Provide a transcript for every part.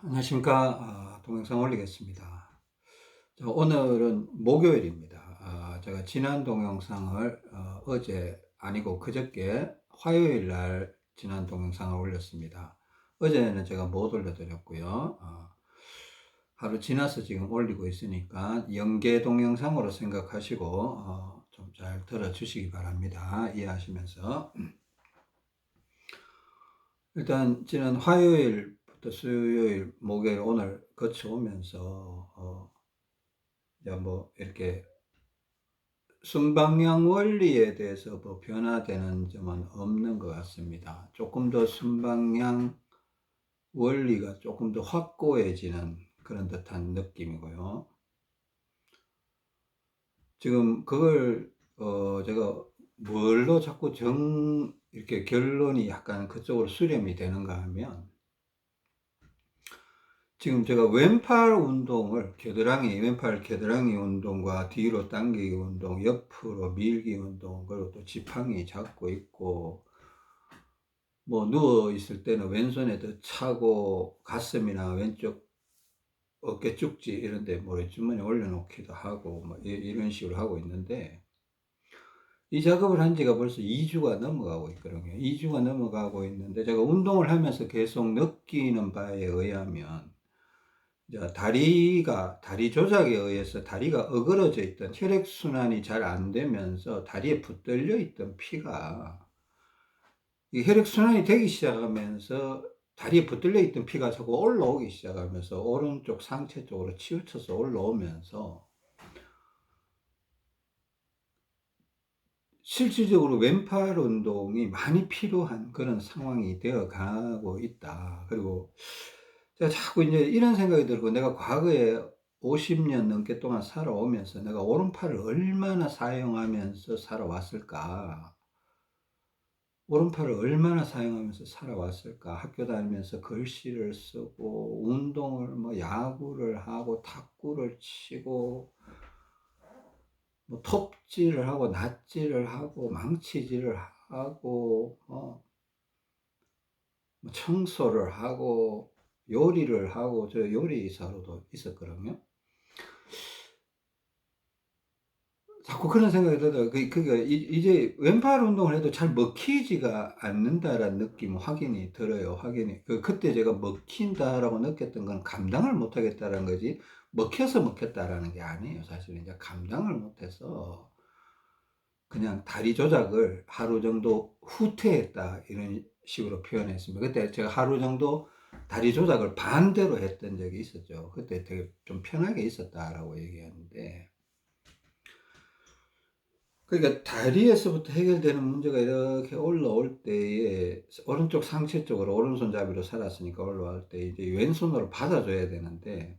안녕하십니까. 동영상 올리겠습니다. 자, 오늘은 목요일입니다. 제가 지난 동영상을 어제 아니고 그저께 화요일 날 지난 동영상을 올렸습니다. 어제는 제가 못 올려드렸고요. 하루 지나서 지금 올리고 있으니까 연계 동영상으로 생각하시고 좀 잘 들어주시기 바랍니다. 이해하시면서. 일단 지난 화요일부터 수요일, 목요일, 오늘 거쳐오면서 이제 뭐 이렇게 순방향 원리에 대해서 뭐 변화되는 점은 없는 것 같습니다. 조금 더 순방향 원리가 조금 더 확고해지는 그런 듯한 느낌이고요. 지금 그걸 제가 뭘로 자꾸 이렇게 결론이 약간 그쪽으로 수렴이 되는가 하면, 지금 제가 왼팔 운동을 왼팔 겨드랑이 운동과 뒤로 당기기 운동, 옆으로 밀기 운동, 그리고 또 지팡이 잡고 있고, 뭐 누워 있을 때는 왼손에 더 차고 가슴이나 왼쪽 어깨 쭉지 이런 데 모래주머니 올려놓기도 하고 뭐 이런 식으로 하고 있는데, 이 작업을 한 지가 벌써 2주가 넘어가고 있거든요. 2주가 넘어가고 있는데, 제가 운동을 하면서 계속 느끼는 바에 의하면 다리 조작에 의해서 다리가 어그러져 있던, 혈액순환이 잘 안 되면서 다리에 붙들려 있던 피가, 이 혈액순환이 되기 시작하면서 다리에 붙들려 있던 피가 자꾸 올라오기 시작하면서 오른쪽 상체 쪽으로 치우쳐서 올라오면서 실질적으로 왼팔 운동이 많이 필요한 그런 상황이 되어 가고 있다. 그리고 제가 자꾸 이제 이런 생각이 들고, 내가 과거에 50년 넘게 동안 살아오면서 내가 오른팔을 얼마나 사용하면서 살아왔을까? 오른팔을 얼마나 사용하면서 살아왔을까? 학교 다니면서 글씨를 쓰고, 운동을 뭐 야구를 하고, 탁구를 치고, 뭐 톱질을 하고, 낫질을 하고, 망치질을 하고, 뭐 청소를 하고, 요리를 하고, 저 요리사로도 있었거든요. 자꾸 그런 생각이 들어요. 이제 왼팔 운동을 해도 잘 먹히지가 않는다라는 느낌 확인이 들어요. 그때 제가 먹힌다라고 느꼈던 건 감당을 못 하겠다라는 거지, 먹혀서 먹혔다라는 게 아니에요. 사실은 이제 감당을 못해서 그냥 다리 조작을 하루 정도 후퇴했다, 이런 식으로 표현했습니다. 그때 제가 하루 정도 다리 조작을 반대로 했던 적이 있었죠. 그때 되게 좀 편하게 있었다라고 얘기하는데, 그러니까 다리에서부터 해결되는 문제가 이렇게 올라올 때에, 오른쪽 상체 쪽으로 오른손잡이로 살았으니까 올라올 때 이제 왼손으로 받아줘야 되는데,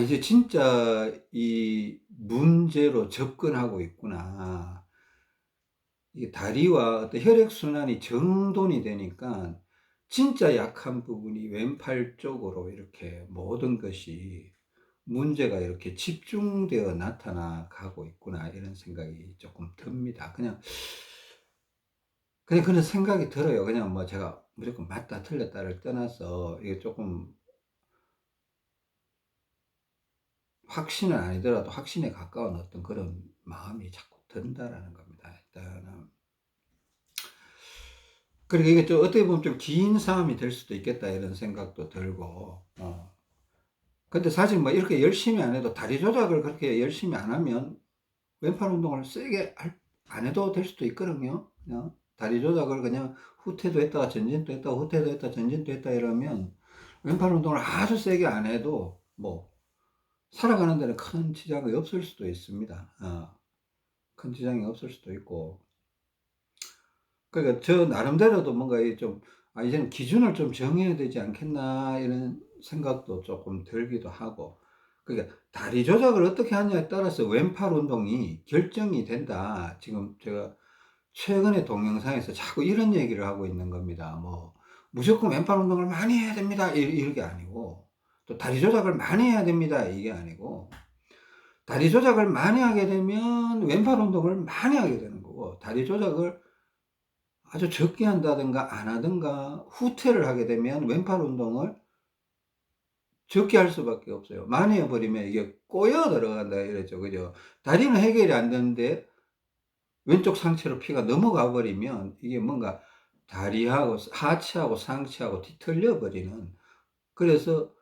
이제 진짜 이 문제로 접근하고 있구나. 이 다리와 어떤 혈액순환이 정돈이 되니까 진짜 약한 부분이 왼팔 쪽으로 이렇게 모든 것이 문제가 이렇게 집중되어 나타나 가고 있구나, 이런 생각이 조금 듭니다. 그냥 그런 생각이 들어요. 그냥 뭐 제가 무조건 맞다 틀렸다를 떠나서 이게 조금 확신은 아니더라도 확신에 가까운 어떤 그런 마음이 자꾸 든다라는 겁니다. 일단은. 그리고 이게 좀 어떻게 보면 좀 긴 싸움이 될 수도 있겠다, 이런 생각도 들고, 근데 사실 뭐 이렇게 열심히 안 해도, 다리 조작을 그렇게 열심히 안 하면 왼팔 운동을 세게 안 해도 될 수도 있거든요. 그냥 다리 조작을 그냥 후퇴도 했다가 전진도 했다가 후퇴도 했다 전진도 했다 이러면, 왼팔 운동을 아주 세게 안 해도 뭐 살아가는 데는 큰 지장이 없을 수도 있습니다. 큰 지장이 없을 수도 있고. 그러니까 저 나름대로도 뭔가 이제는 기준을 좀 정해야 되지 않겠나, 이런 생각도 조금 들기도 하고. 그러니까 다리 조작을 어떻게 하냐에 따라서 왼팔 운동이 결정이 된다. 지금 제가 최근에 동영상에서 자꾸 이런 얘기를 하고 있는 겁니다. 뭐 무조건 왼팔 운동을 많이 해야 됩니다, 이게 아니고, 또 다리 조작을 많이 해야 됩니다, 이게 아니고, 다리 조작을 많이 하게 되면 왼팔 운동을 많이 하게 되는 거고, 다리 조작을 아주 적게 한다든가 안 하든가 후퇴를 하게 되면 왼팔 운동을 적게 할 수밖에 없어요. 많이 해 버리면 이게 꼬여 들어간다 이랬죠. 그죠? 다리는 해결이 안 되는데 왼쪽 상체로 피가 넘어가 버리면 이게 뭔가 다리하고 하체하고 상체하고 뒤틀려 버리는, 그래서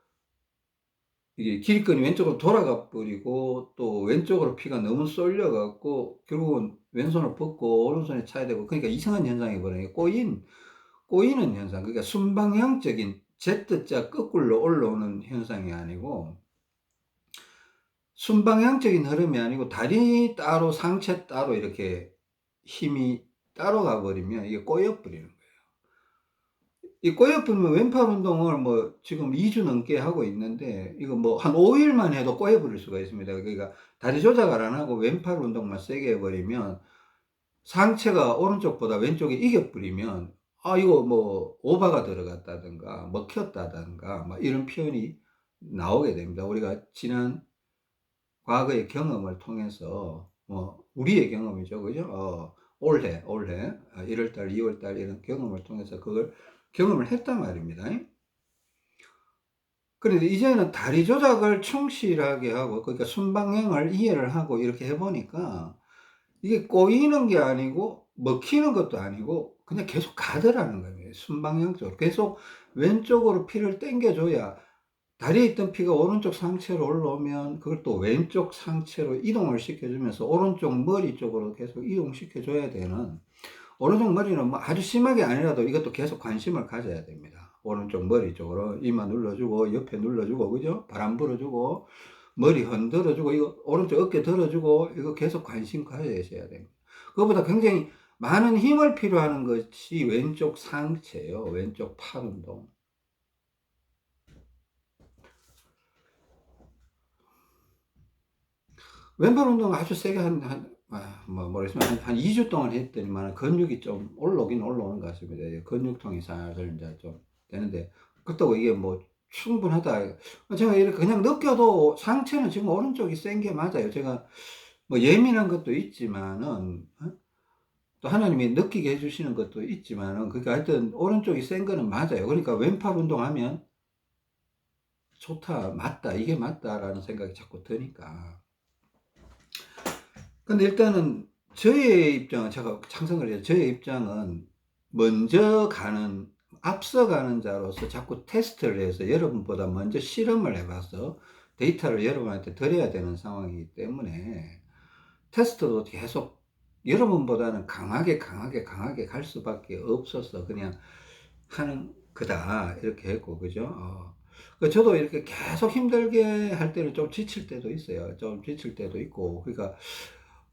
이게 기립근이 왼쪽으로 돌아가 버리고 또 왼쪽으로 피가 너무 쏠려 갖고 결국은 왼손을 뻗고 오른손에 차야 되고, 그러니까 이상한 현상이 벌어요. 꼬이는 현상. 그러니까 순방향적인 Z자 거꾸로 올라오는 현상이 아니고 순방향적인 흐름이 아니고 다리 따로 상체 따로 이렇게 힘이 따로 가 버리면 이게 꼬여 버리는 거예요. 이 꼬여 버리면 왼팔 운동을 뭐 지금 2주 넘게 하고 있는데 이거 뭐 한 5 일만 해도 꼬여 버릴 수가 있습니다. 그러니까 다리 조작을 안 하고 왼팔 운동만 세게 해 버리면 상체가 오른쪽보다 왼쪽이 이겨 버리면 이거 뭐 오바가 들어갔다든가 먹혔다든가 막 이런 표현이 나오게 됩니다. 우리가 지난 과거의 경험을 통해서 우리의 경험이죠. 그죠? 올해 1월 달, 2월 달 이런 경험을 통해서 그걸 경험을 했단 말입니다. 그런데 이제는 다리 조작을 충실하게 하고, 그러니까 순방향을 이해를 하고 이렇게 해 보니까 이게 꼬이는 게 아니고 먹히는 것도 아니고 그냥 계속 가더라는 거예요. 순방향적으로 계속 왼쪽으로 피를 당겨 줘야, 다리에 있던 피가 오른쪽 상체로 올라오면 그걸 또 왼쪽 상체로 이동을 시켜주면서 오른쪽 머리 쪽으로 계속 이동시켜 줘야 되는, 오른쪽 머리는 뭐 아주 심하게 아니라도 이것도 계속 관심을 가져야 됩니다. 오른쪽 머리 쪽으로 이마 눌러주고 옆에 눌러주고 그죠? 바람 불어주고 머리 흔들어주고 이거 오른쪽 어깨 들어주고 이거 계속 관심 가져야 됩니다. 그것보다 굉장히 많은 힘을 필요하는 것이 왼쪽 상체예요. 왼쪽 팔 운동. 왼팔 운동 아주 세게 모르겠지만 한 2주 동안 했더니만 근육이 좀 올라오긴 올라오는 것 같습니다. 근육통이 살살 이제 좀 되는데, 그렇다고 이게 뭐 충분하다. 제가 이렇게 그냥 느껴도 상체는 지금 오른쪽이 센 게 맞아요. 제가 뭐 예민한 것도 있지만은, 또 하나님이 느끼게 해주시는 것도 있지만은, 그러니까 하여튼 오른쪽이 센 거는 맞아요. 그러니까 왼팔 운동하면 좋다, 맞다, 이게 맞다라는 생각이 자꾸 드니까. 근데 일단은 저의 입장은, 제가 창성을 해요. 저의 입장은 먼저 가는, 앞서가는 자로서 자꾸 테스트를 해서 여러분보다 먼저 실험을 해봐서 데이터를 여러분한테 드려야 되는 상황이기 때문에 테스트도 계속 여러분보다는 강하게 갈 수밖에 없어서 그냥 하는 거다 이렇게 했고, 그죠? 저도 이렇게 계속 힘들게 할 때는 좀 지칠 때도 있어요. 좀 지칠 때도 있고. 그러니까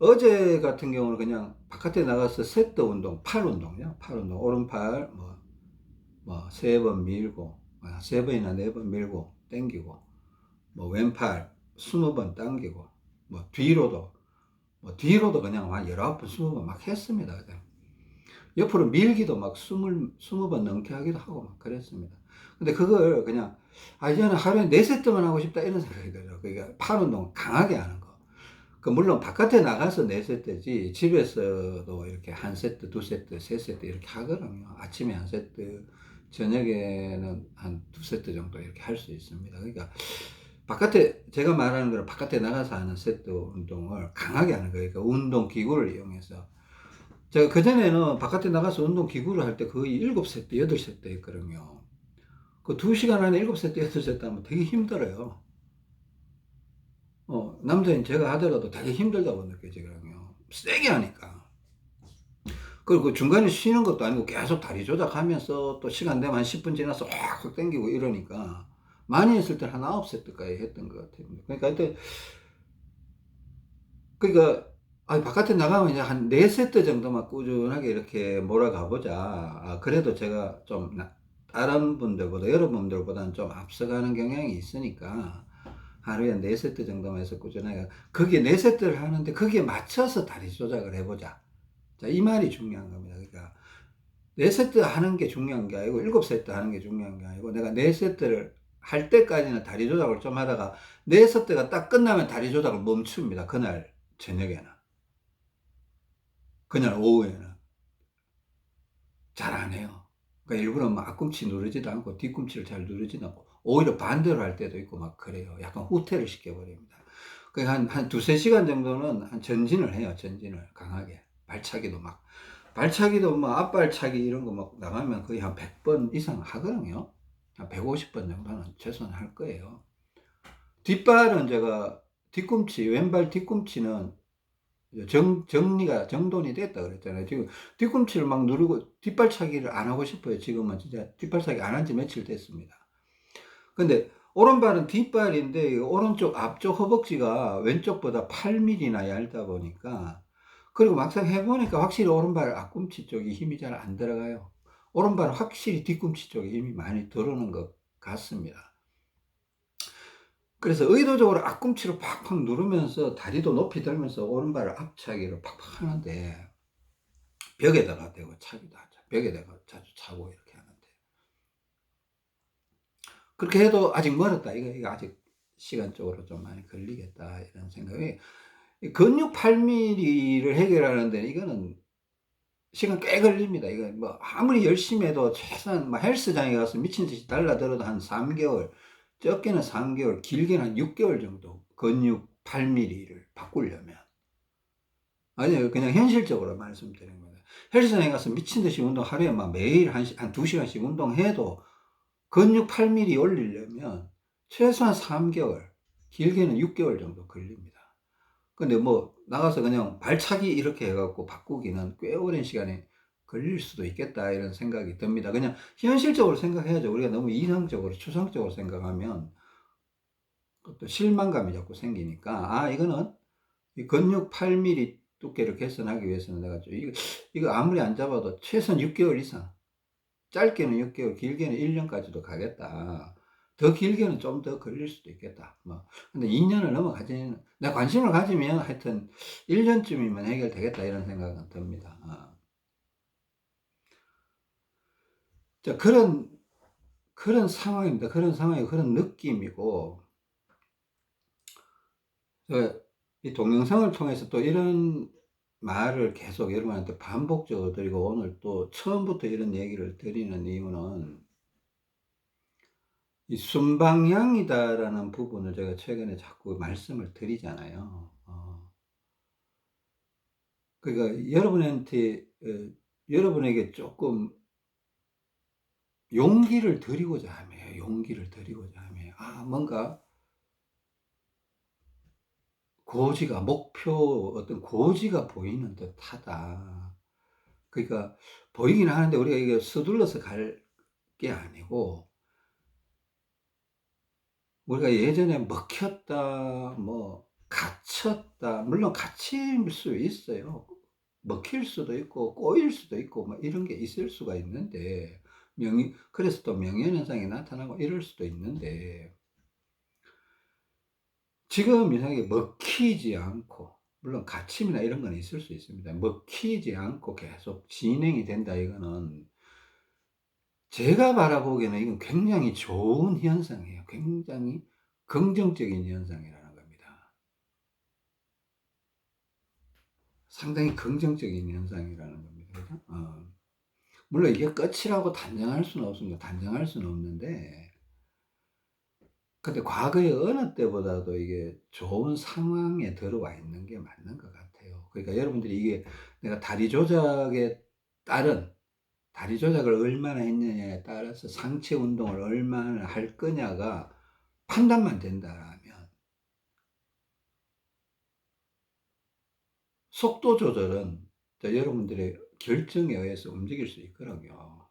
어제 같은 경우는 그냥 바깥에 나가서 세트 운동, 팔 운동이요. 팔 운동, 오른팔 세 번 밀고, 세 번이나 네 번 밀고 당기고, 왼팔 20번 당기고, 뒤로도 그냥 한 19번, 20번 막 했습니다. 그냥. 옆으로 밀기도 막 20번 넘게 하기도 하고 막 그랬습니다. 근데 그걸 그냥, 이제는 하루에 4세트만 하고 싶다 이런 생각이 들어요. 그러니까 팔 운동 강하게 하는 거. 물론 바깥에 나가서 4세트지 집에서도 이렇게 1세트, 2세트, 3세트 이렇게 하거든요. 아침에 1세트, 저녁에는 한 2세트 정도 이렇게 할 수 있습니다. 그러니까 제가 말하는 거는 바깥에 나가서 하는 세트 운동을 강하게 하는 거예요. 그러니까 운동 기구를 이용해서. 제가 그전에는 바깥에 나가서 운동 기구를 할 때 거의 7세트, 8세트 했거든요. 그 2시간 안에 7세트, 8세트 하면 되게 힘들어요. 남자인 제가 하더라도 되게 힘들다고 느껴지거든요. 세게 하니까. 그리고 그 중간에 쉬는 것도 아니고 계속 다리 조작하면서 또 시간 되면 한 10분 지나서 확 당기고 이러니까 많이 했을 때 한 9세트까지 했던 것 같아요. 그러니까 하여튼, 그러니까 바깥에 나가면 이제 한 4세트 정도만 꾸준하게 이렇게 몰아가 보자. 그래도 제가 좀 다른 분들보다, 여러분들보다는 좀 앞서가는 경향이 있으니까 하루에 4세트 정도만 해서 꾸준하게, 그게 4세트를 하는데 거기에 맞춰서 다리 조작을 해보자. 자, 이 말이 중요한 겁니다. 그러니까 4세트 하는 게 중요한 게 아니고 7세트 하는 게 중요한 게 아니고, 내가 4세트를 할 때까지는 다리 조작을 좀 하다가 4세트가 딱 끝나면 다리 조작을 멈춥니다. 그날 저녁에는, 그날 오후에는. 잘 안 해요. 그러니까 일부러 막 앞꿈치 누르지도 않고 뒤꿈치를 잘 누르지도 않고 오히려 반대로 할 때도 있고 막 그래요. 약간 후퇴를 시켜버립니다. 한 두세 시간 정도는 한 전진을 해요. 전진을 강하게. 발차기도 뭐 앞발차기 이런 거 막 나가면 거의 한 100번 이상 하거든요. 한 150번 정도는 최소한 할 거예요. 뒷발은 제가 왼발 뒤꿈치는 정돈이 됐다 그랬잖아요. 지금 뒤꿈치를 막 누르고 뒷발차기를 안 하고 싶어요. 지금은 진짜 뒷발차기 안 한 지 며칠 됐습니다. 근데 오른발은 뒷발인데 오른쪽 앞쪽 허벅지가 왼쪽보다 8mm나 얇다 보니까, 그리고 막상 해보니까 확실히 오른발 앞꿈치 쪽에 힘이 잘 안 들어가요. 오른발은 확실히 뒤꿈치 쪽에 힘이 많이 들어오는 것 같습니다. 그래서 의도적으로 앞꿈치로 팍팍 누르면서 다리도 높이 들면서 오른발을 앞차기를 팍팍 하는데 벽에다가 대고 차기도 하죠. 벽에다가 자주 차고 이렇게 하는데, 그렇게 해도 아직 멀었다. 이거 아직 시간적으로 좀 많이 걸리겠다 이런 생각이. 근육 8mm를 해결하는 데는 이거는 시간 꽤 걸립니다. 이거 뭐 아무리 열심히 해도 최소한 뭐 헬스장에 가서 미친 듯이 달라들어도 한 3개월, 적게는 3개월, 길게는 한 6개월 정도 근육 8mm를 바꾸려면. 아니요, 그냥 현실적으로 말씀드리는 겁니다. 헬스장에 가서 미친 듯이 운동 하루에 막 매일 한 2시간씩 운동해도 근육 8mm 올리려면 최소한 3개월, 길게는 6개월 정도 걸립니다. 근데 뭐 나가서 그냥 발차기 이렇게 해갖고 바꾸기는 꽤 오랜 시간이 걸릴 수도 있겠다 이런 생각이 듭니다. 그냥 현실적으로 생각해야죠. 우리가 너무 이상적으로 추상적으로 생각하면 또 실망감이 자꾸 생기니까, 이거는 이 근육 8mm 두께를 개선하기 위해서는 내가 이거 아무리 안 잡아도 최소한 6개월 이상, 짧게는 6개월, 길게는 1년까지도 가겠다. 더 길게는 좀 더 걸릴 수도 있겠다. 뭐. 근데 2년을 넘어가지는, 내가 관심을 가지면 하여튼 1년쯤이면 해결되겠다 이런 생각은 듭니다. 자, 그런 상황입니다. 그런 느낌이고, 이 동영상을 통해서 또 이런 말을 계속 여러분한테 반복적으로 드리고, 오늘 또 처음부터 이런 얘기를 드리는 이유는 이 순방향이다라는 부분을 제가 최근에 자꾸 말씀을 드리잖아요. 그러니까 여러분에게 조금 용기를 드리고자 하며, 뭔가 어떤 고지가 보이는 듯 하다. 그러니까 보이긴 하는데 우리가 이게 서둘러서 갈 게 아니고, 우리가 예전에 먹혔다, 뭐, 갇혔다, 물론 갇힐 수 있어요. 먹힐 수도 있고, 꼬일 수도 있고, 뭐, 이런 게 있을 수가 있는데, 그래서 또 명예현상이 나타나고 이럴 수도 있는데, 지금 이상하게 먹히지 않고, 물론 갇힘이나 이런 건 있을 수 있습니다. 먹히지 않고 계속 진행이 된다, 이거는 제가 바라보기에는 이건 굉장히 좋은 현상이에요. 굉장히 긍정적인 현상이라는 겁니다. 상당히 긍정적인 현상이라는 겁니다. 그죠? 물론 이게 끝이라고 단정할 수는 없습니다. 단정할 수는 없는데, 근데 과거의 어느 때보다도 이게 좋은 상황에 들어와 있는 게 맞는 것 같아요. 그러니까 여러분들이 이게 내가 다리 조작을 얼마나 했느냐에 따라서 상체 운동을 얼마나 할 거냐가 판단만 된다라면, 속도 조절은 여러분들의 결정에 의해서 움직일 수 있거든요.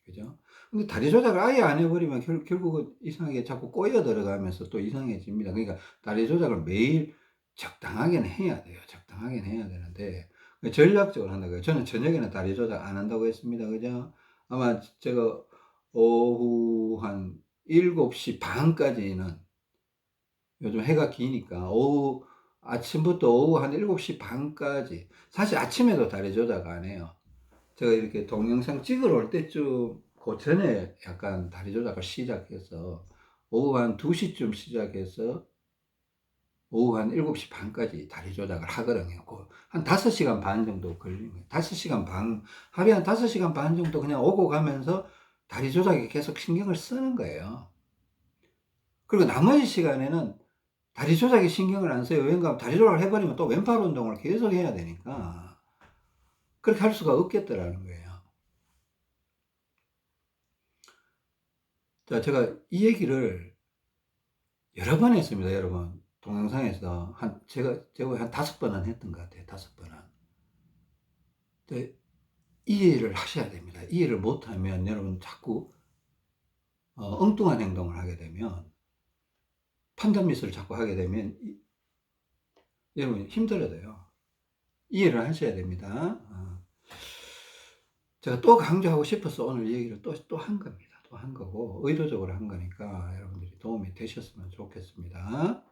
그죠? 근데 다리 조작을 아예 안 해버리면 결국은 이상하게 자꾸 꼬여 들어가면서 또 이상해집니다. 그러니까 다리 조작을 매일 적당하게는 해야 돼요. 적당하게는 해야 되는데, 전략적으로 한다고요. 저는 저녁에는 다리 조작 안 한다고 했습니다. 그죠? 아마 제가 오후 한 7시 반까지는, 요즘 해가 기니까 아침부터 오후 한 7시 반까지, 사실 아침에도 다리 조작 안 해요. 제가 이렇게 동영상 찍으러 올 때쯤 그 전에 약간 다리 조작을 시작해서 오후 한 2시쯤 시작해서 오후 한 7시 반까지 다리 조작을 하거든요. 한 5시간 반 정도 걸리는 거예요. 5시간 반, 하루에 한 5시간 반 정도 그냥 오고 가면서 다리 조작에 계속 신경을 쓰는 거예요. 그리고 나머지 시간에는 다리 조작에 신경을 안 써요. 왜냐면 다리 조작을 해버리면 또 왼팔 운동을 계속 해야 되니까 그렇게 할 수가 없겠더라는 거예요. 자, 제가 이 얘기를 여러 번 했습니다, 여러분. 동영상에서 제가 한 5번은 했던 것 같아요. 5번은. 이해를 하셔야 됩니다. 이해를 못하면 여러분 자꾸 엉뚱한 행동을 하게 되면, 판단 미스를 자꾸 하게 되면 여러분 힘들어져요. 이해를 하셔야 됩니다. 제가 또 강조하고 싶어서 오늘 이 얘기를 또 한 겁니다. 또 한 거고 의도적으로 한 거니까 여러분들이 도움이 되셨으면 좋겠습니다.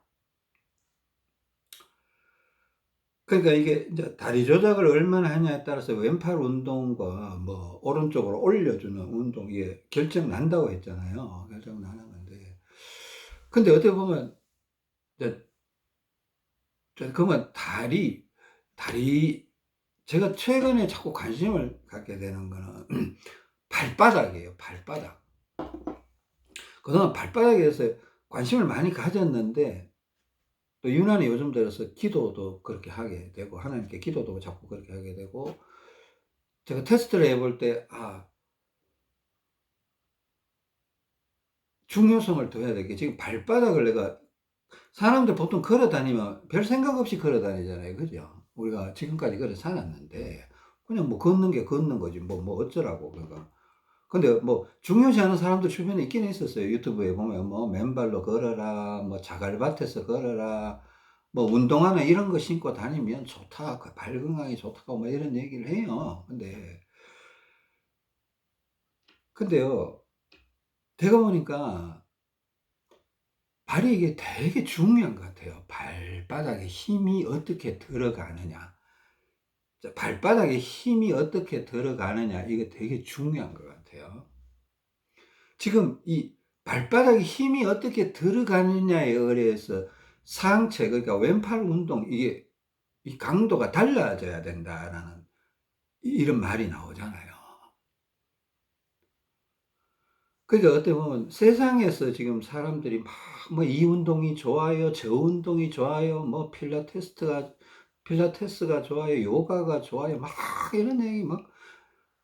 그러니까 이게 이제 다리 조작을 얼마나 하냐에 따라서 왼팔 운동과 뭐 오른쪽으로 올려주는 운동, 이게 결정 난다고 했잖아요. 결정 나는 건데. 근데 어떻게 보면 이제 그러면 다리 제가 최근에 자꾸 관심을 갖게 되는 거는 발바닥이에요. 발바닥. 그동안 발바닥에 대해서 관심을 많이 가졌는데 또 유난히 요즘 들어서 기도도 그렇게 하게 되고 하나님께 기도도 자꾸 그렇게 하게 되고, 제가 테스트를 해볼 때 중요성을 둬야 될 게, 지금 발바닥을 내가, 사람들 보통 걸어 다니면 별 생각 없이 걸어 다니잖아요. 그죠? 우리가 지금까지 걸어 살았는데 그냥 뭐 걷는 게 걷는 거지 뭐 어쩌라고. 그러니까 근데 뭐 중요시 하는 사람들 주변에 있긴 있었어요. 유튜브에 보면 뭐 맨발로 걸어라, 뭐 자갈밭에서 걸어라, 뭐 운동화나 이런 거 신고 다니면 좋다, 그 발 건강이 좋다고 뭐 이런 얘기를 해요. 근데요, 되고 보니까 발이 이게 되게 중요한 것 같아요. 발바닥에 힘이 어떻게 들어가느냐. 발바닥에 힘이 어떻게 들어가느냐, 이게 되게 중요한 것 같아요. 지금 이 발바닥에 힘이 어떻게 들어가느냐에 의해서 상체, 그러니까 왼팔 운동, 이게 이 강도가 달라져야 된다라는 이런 말이 나오잖아요. 그러니까 어떻게 보면 세상에서 지금 사람들이 막 뭐 이 운동이 좋아요, 저 운동이 좋아요, 뭐 필라테스가 좋아요, 요가가 좋아요, 막 이런 얘기 막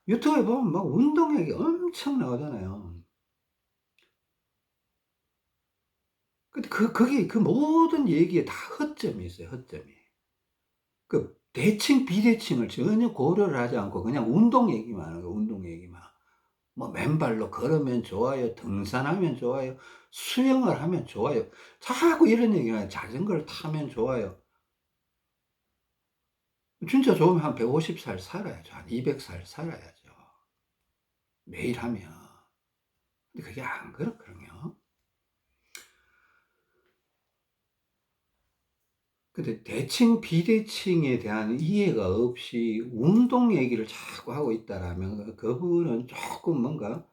유튜브에 보면 막 운동 얘기 엄청 나오잖아요. 근데 거기 그 모든 얘기에 다 허점이 있어요, 허점이. 그 대칭, 비대칭을 전혀 고려를 하지 않고 그냥 운동 얘기만 하는 거예요, 운동 얘기만. 뭐 맨발로 걸으면 좋아요, 등산하면 좋아요, 수영을 하면 좋아요. 자꾸 이런 얘기를 해요. 자전거를 타면 좋아요. 진짜 좋으면 한 150살 살아야죠. 한 200살 살아야죠. 매일 하면. 근데 그게 안 그렇거든요. 근데 대칭, 비대칭에 대한 이해가 없이 운동 얘기를 자꾸 하고 있다라면 그분은 조금 뭔가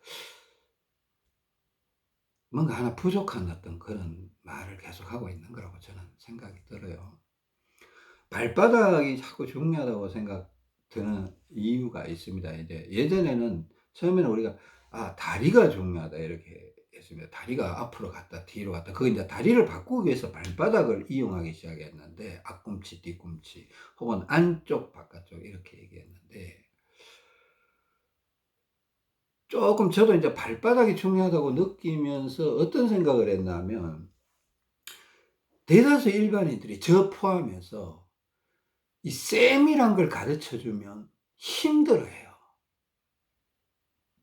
하나 부족한 어떤 그런 말을 계속하고 있는 거라고 저는 생각이 들어요. 발바닥이 자꾸 중요하다고 드는 이유가 있습니다. 이제 예전에는, 처음에는 우리가 다리가 중요하다 이렇게 했습니다. 다리가 앞으로 갔다 뒤로 갔다. 그거 이제 다리를 바꾸기 위해서 발바닥을 이용하기 시작했는데, 앞꿈치, 뒤꿈치, 혹은 안쪽, 바깥쪽 이렇게 얘기했는데, 조금 저도 이제 발바닥이 중요하다고 느끼면서 어떤 생각을 했냐면, 대다수 일반인들이 저 포함해서 이 쌤이란 걸 가르쳐 주면 힘들어해요.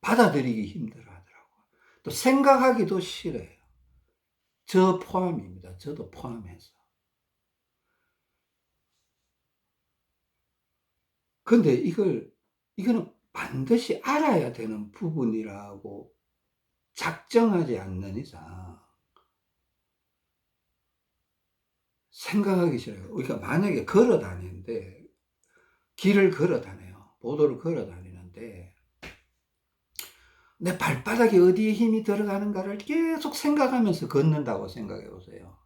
받아들이기 힘들어 하더라고요. 또 생각하기도 싫어해요. 저 포함입니다. 저도 포함해서. 근데 이거는 반드시 알아야 되는 부분이라고 작정하지 않는 이상 생각하기 싫어요. 그러니까 만약에 걸어 다니는데, 길을 걸어 다녀요. 보도를 걸어 다니는데, 내 발바닥에 어디에 힘이 들어가는가를 계속 생각하면서 걷는다고 생각해 보세요.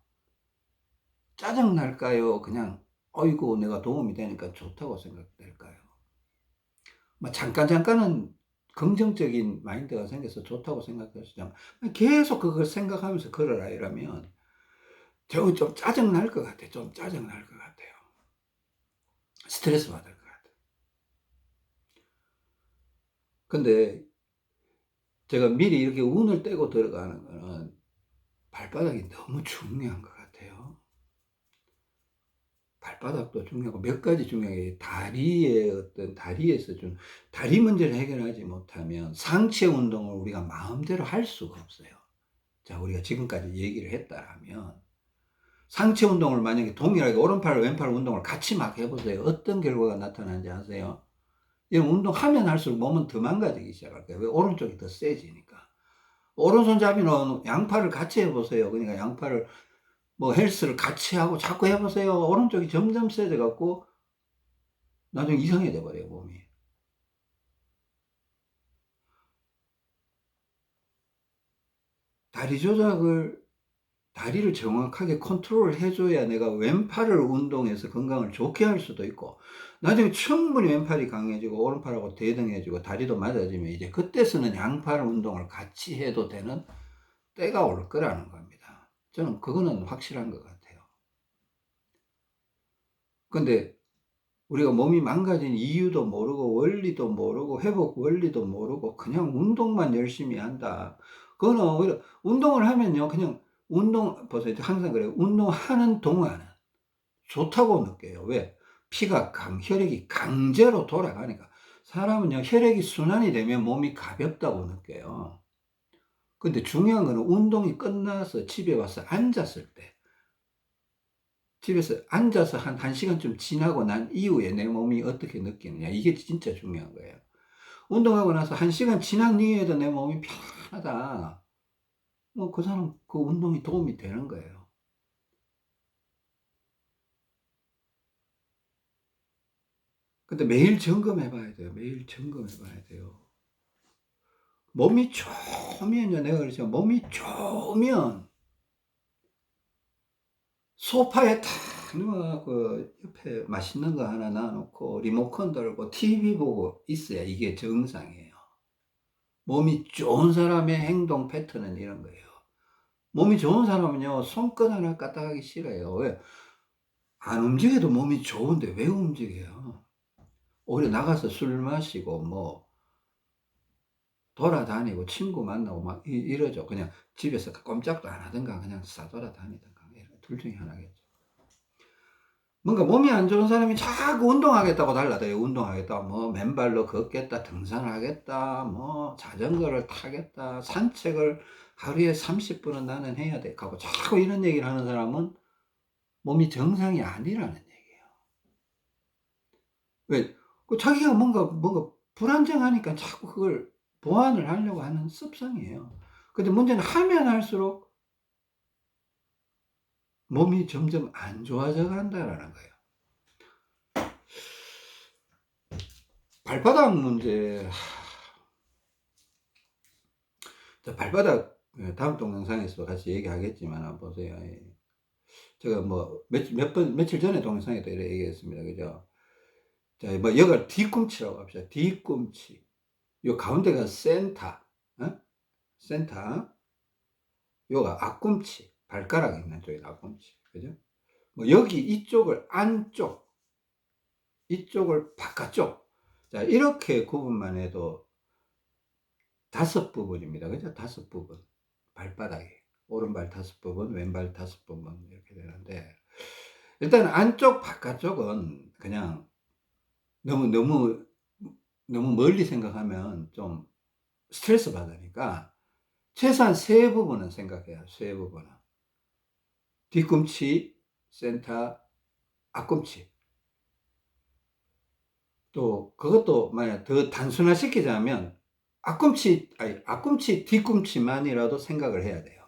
짜증 날까요? 그냥 어이구 내가 도움이 되니까 좋다고 생각될까요? 뭐 잠깐은 긍정적인 마인드가 생겨서 좋다고 생각할 수 있지만 계속 그걸 생각하면서 걸어라 이러면 저 좀 짜증 날 것 같아. 좀 짜증 날 것 같아요. 스트레스 받을 것 같아요. 근데 제가 미리 이렇게 운을 떼고 들어가는 거는 발바닥이 너무 중요한 것 같아요. 발바닥도 중요하고 몇 가지 중요하게 다리의 어떤 다리에서 좀 다리 문제를 해결하지 못하면 상체 운동을 우리가 마음대로 할 수가 없어요. 자, 우리가 지금까지 얘기를 했다라면 상체 운동을 만약에 동일하게 오른팔 왼팔 운동을 같이 막 해보세요. 어떤 결과가 나타나는지 아세요? 이런 운동하면 할수록 몸은 더 망가지기 시작할 거예요. 왜? 오른쪽이 더 세지니까. 오른손잡이는 양팔을 같이 해보세요. 그러니까 양팔을 뭐 헬스를 같이 하고 자꾸 해보세요. 오른쪽이 점점 세져 갖고 나중에 이상해져 버려요, 몸이. 다리 조작을, 다리를 정확하게 컨트롤 해줘야 내가 왼팔을 운동해서 건강을 좋게 할 수도 있고, 나중에 충분히 왼팔이 강해지고, 오른팔하고 대등해지고, 다리도 맞아지면 이제 그때서는 양팔 운동을 같이 해도 되는 때가 올 거라는 겁니다. 저는 그거는 확실한 것 같아요. 근데 우리가 몸이 망가진 이유도 모르고 원리도 모르고 회복 원리도 모르고 그냥 운동만 열심히 한다. 그거는 오히려 운동을 하면요. 그냥 운동 보세요. 항상 그래요. 운동하는 동안은 좋다고 느껴요. 왜? 피가 혈액이 강제로 돌아가니까. 사람은요. 혈액이 순환이 되면 몸이 가볍다고 느껴요. 근데 중요한 거는 운동이 끝나서 집에 와서 앉았을 때 집에서 앉아서 한 1시간쯤 지나고 난 이후에 내 몸이 어떻게 느끼느냐. 이게 진짜 중요한 거예요. 운동하고 나서 1시간 지난 이후에도 내 몸이 편하다. 뭐, 그 사람, 그 운동이 도움이 되는 거예요. 근데 매일 점검해 봐야 돼요. 매일 점검해 봐야 돼요. 몸이 좋으면요. 내가 그랬죠. 몸이 좋으면 소파에 탁 누워갖고 옆에 맛있는 거 하나 놔놓고 리모컨 들고 TV 보고 있어야 이게 정상이에요. 몸이 좋은 사람의 행동 패턴은 이런 거예요. 몸이 좋은 사람은요, 손끝 하나 까딱하기 싫어요. 왜? 안 움직여도 몸이 좋은데 왜 움직여요? 오히려 나가서 술 마시고, 뭐, 돌아다니고, 친구 만나고, 막, 이러죠. 그냥 집에서 꼼짝도 안 하든가, 그냥 싸돌아다니든가, 둘 중에 하나겠죠. 뭔가 몸이 안 좋은 사람이 자꾸 운동하겠다고 달라대요. 운동하겠다. 뭐, 맨발로 걷겠다. 등산을 하겠다. 뭐, 자전거를 타겠다. 산책을 하루에 30분은 나는 해야 돼. 하고 자꾸 이런 얘기를 하는 사람은 몸이 정상이 아니라는 얘기예요. 왜? 자기가 뭔가 불안정하니까 자꾸 그걸 보완을 하려고 하는 습성이에요. 근데 문제는 하면 할수록 몸이 점점 안 좋아져 간다라는 거예요. 발바닥 문제. 발바닥 다음 동영상에서 같이 얘기하겠지만 한번 보세요. 제가 뭐 며칠 전에 동영상에도 이렇게 얘기했습니다. 그죠? 자, 뭐 여기가 뒤꿈치라고 합시다. 뒤꿈치. 요 가운데가 센터. 어? 센터. 요가 앞꿈치. 발가락 있는 쪽이 앞꿈치. 그죠? 뭐 여기 이쪽을 안쪽, 이쪽을 바깥쪽. 자, 이렇게 구분만 해도 5부분입니다. 그죠? 5부분. 발바닥이. 오른발 5부분, 왼발 5부분 이렇게 되는데 일단 안쪽 바깥쪽은 그냥 너무 멀리 생각하면 좀 스트레스 받으니까 최소한 3부분은 생각해요. 3부분은. 뒤꿈치, 센터, 앞꿈치. 또 그것도 만약 더 단순화시키자면 앞꿈치, 뒤꿈치만이라도 생각을 해야 돼요.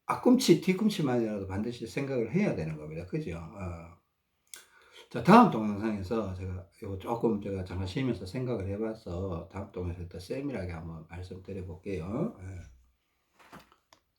앞꿈치, 뒤꿈치만이라도 반드시 생각을 해야 되는 겁니다. 그죠? 자, 다음 동영상에서 제가 이거 조금 제가 잠깐 쉬면서 생각을 해봐서 다음 동영상에 더 세밀하게 한번 말씀드려 볼게요.